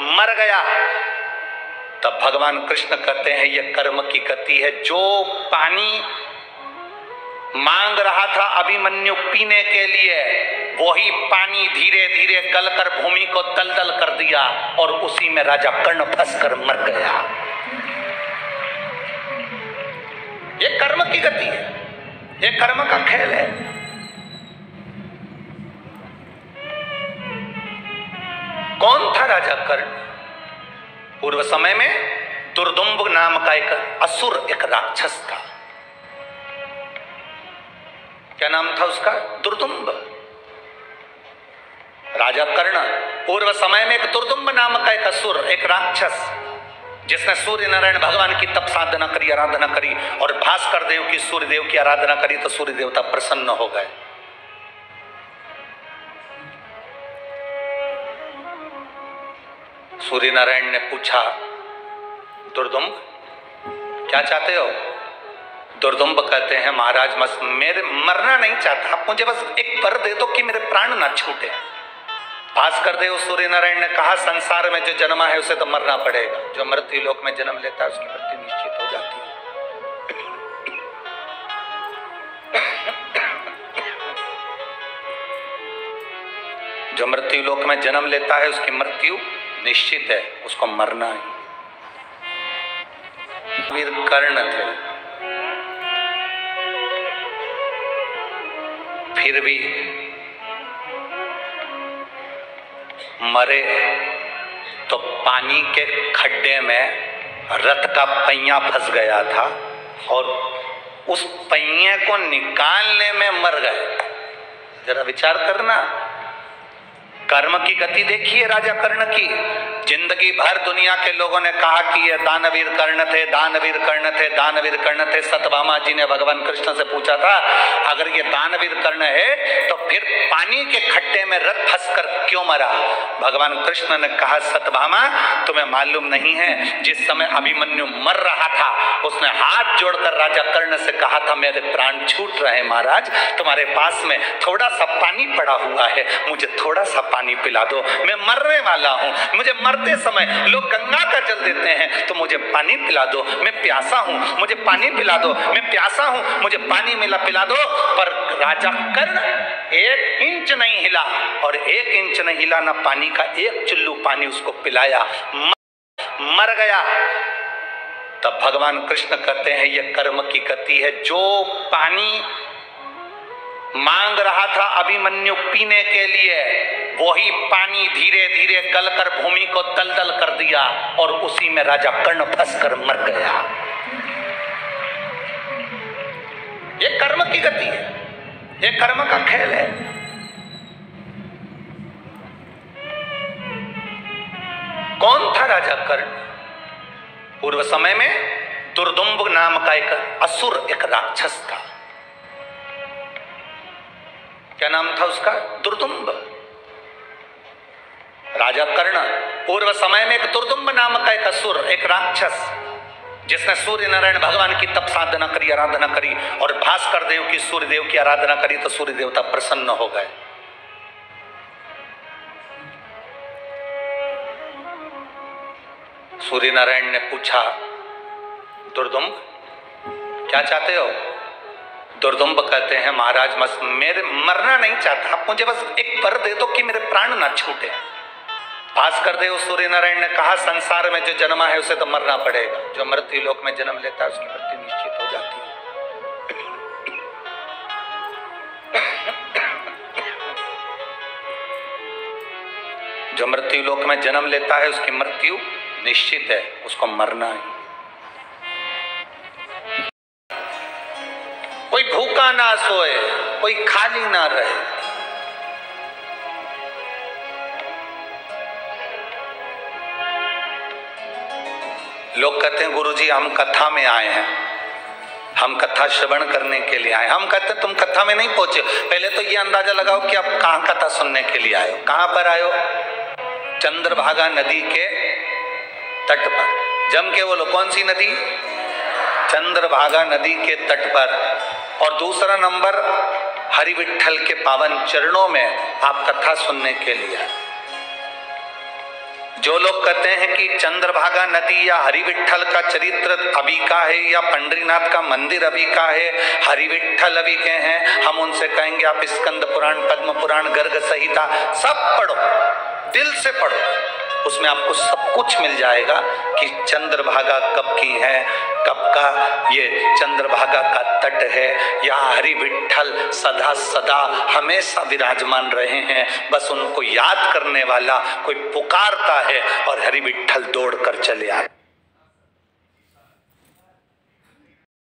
मर गया। तब भगवान कृष्ण कहते हैं ये कर्म की गति है। जो पानी मांग रहा था अभिमन्यु पीने के लिए, वही पानी धीरे धीरे गलकर भूमि को दलदल कर दिया और उसी में राजा कर्ण फंसकर मर गया। ये कर्म की गति है, ये कर्म का खेल है। कौन था राजा कर्ण? पूर्व समय में दुर्दुम्ब नाम का एक असुर, एक राक्षस था। क्या नाम था उसका? दुर्दुम्ब। राजा कर्ण पूर्व समय में एक दुर्दुम्ब नाम का एक असुर, एक राक्षस, जिसने सूर्य नारायण भगवान की तप साधना करी, आराधना करी और भास्कर देव की, सूर्य देव की आराधना करी तो सूर्य देवता प्रसन्न हो गए। सूर्य नारायण ने पूछा, दुर्दुम्ब क्या चाहते हो? दुर्दुम्ब कहते हैं, महाराज मेरे मरना नहीं चाहता, आप मुझे बस एक वर दे दो कि मेरे प्राण ना छूटे। भास्कर देव सूर्य नारायण ने कहा, संसार में जो जन्मा है उसे तो मरना पड़ेगा। जो मृत्यु लोक में जन्म लेता है उसकी मृत्यु निश्चित हो जाती है। जो मृत्यु लोक में जन्म लेता है उसकी मृत्यु निश्चित है, उसको मरना है। वीर कर्ण थे, फिर भी मरे तो पानी के खड्डे में रथ का पहिया फंस गया था और उस पहिए को निकालने में मर गए। जरा विचार करना, कर्म की गति देखिए राजा कर्ण की। जिंदगी भर दुनिया के लोगों ने कहा कि ये दानवीर कर्ण थे, दानवीर कर्ण थे, दानवीर कर्ण थे। सत्यभामा जी ने भगवान कृष्ण से पूछा था, अगर ये दानवीर कर्ण है तो फिर पानी के खड्डे में रथ फंसकर क्यों मरा? भगवान कृष्ण ने कहा, सत्यभामा तुम्हें मालूम नहीं है, जिस समय अभिमन्यु मर रहा था उसने हाथ जोड़कर राजा कर्ण से कहा था, मेरे प्राण छूट रहे महाराज, तुम्हारे पास में थोड़ा सा पानी पड़ा हुआ है, मुझे थोड़ा सा पानी पिला दो, मैं मरने वाला हूं। मुझे मरते समय लोग गंगा का जल देते हैं, तो मुझे पानी पिला दो, मैं प्यासा हूं, मुझे पानी पिला दो, मैं प्यासा हूं, मुझे पानी पिला दो। पर राजा कर्ण 1 इंच नहीं हिला, और 1 इंच नहीं हिला, ना पानी का 1 चुल्लू पानी उसको पिलाया, मर गया। तब भगवान कृष्ण कहते हैं ये कर्म की गति है। जो पानी मांग रहा था अभिमन्यु पीने के लिए, वही पानी धीरे धीरे गलकर भूमि को दलदल कर दिया और उसी में राजा कर्ण फंसकर मर गया। ये कर्म की गति है, ये कर्म का खेल है। कौन था राजा कर्ण? पूर्व समय में दुर्दुम्ब नाम का एक असुर, एक राक्षस था। क्या नाम था उसका? दुर्दुम्ब। राजा कर्ण पूर्व समय में एक दुर्दुम्ब नाम का एक असुर, एक राक्षस, जिसने सूर्य नारायण भगवान की तप साधना करी, आराधना करी और भास्कर देव की, सूर्य देव की आराधना करी तो सूर्य देवता प्रसन्न हो गए। सूर्य नारायण ने पूछा, दुर्दुम्ब क्या चाहते हो? दुर्दुम्ब कहते हैं, महाराज मेरे मरना नहीं चाहता, आप मुझे बस एक वर दे दो कि मेरे प्राण ना छूटे। भास्कर देव सूर्य नारायण ने कहा, संसार में जो जन्मा है उसे तो मरना पड़ेगा। जो मृत्यु लोक में जन्म लेता है उसकी मृत्यु निश्चित हो जाती है। जो मृत्यु लोक में जन्म लेता है उसकी मृत्यु निश्चित है, उसको मरना है। कोई भूखा ना सोए, कोई खाली ना रहे। लोग कहते हैं गुरुजी हम कथा में आए हैं, हम कथा श्रवण करने के लिए आए। हम कहते हैं तुम कथा में नहीं पहुंचे, पहले तो ये अंदाजा लगाओ कि आप कहां कथा सुनने के लिए आए हो। कहां पर आए हो? चंद्रभागा नदी के तट पर। जम के बोलो, कौन सी नदी? चंद्रभागा नदी के तट पर। और दूसरा नंबर, हरि विठ्ठल के पावन चरणों में आप कथा सुनने के लिए आए। जो लोग कहते हैं कि चंद्रभागा नदी या हरिविठल का चरित्र अभी का है या पंडरीनाथ का मंदिर अभी का है, हरिविठल अभी के हैं, हम उनसे कहेंगे आप स्कंद पुराण, पद्म पुराण, गर्ग संहिता सब पढ़ो, दिल से पढ़ो, उसमें आपको सब कुछ मिल जाएगा कि चंद्रभागा कब की है, कब का ये चंद्रभागा का तट है, यहाँ हरिविठल सदा सदा हमेशा विराजमान रहे हैं। बस उनको याद करने वाला कोई पुकारता है और हरिविठल दौड़ कर चले आते।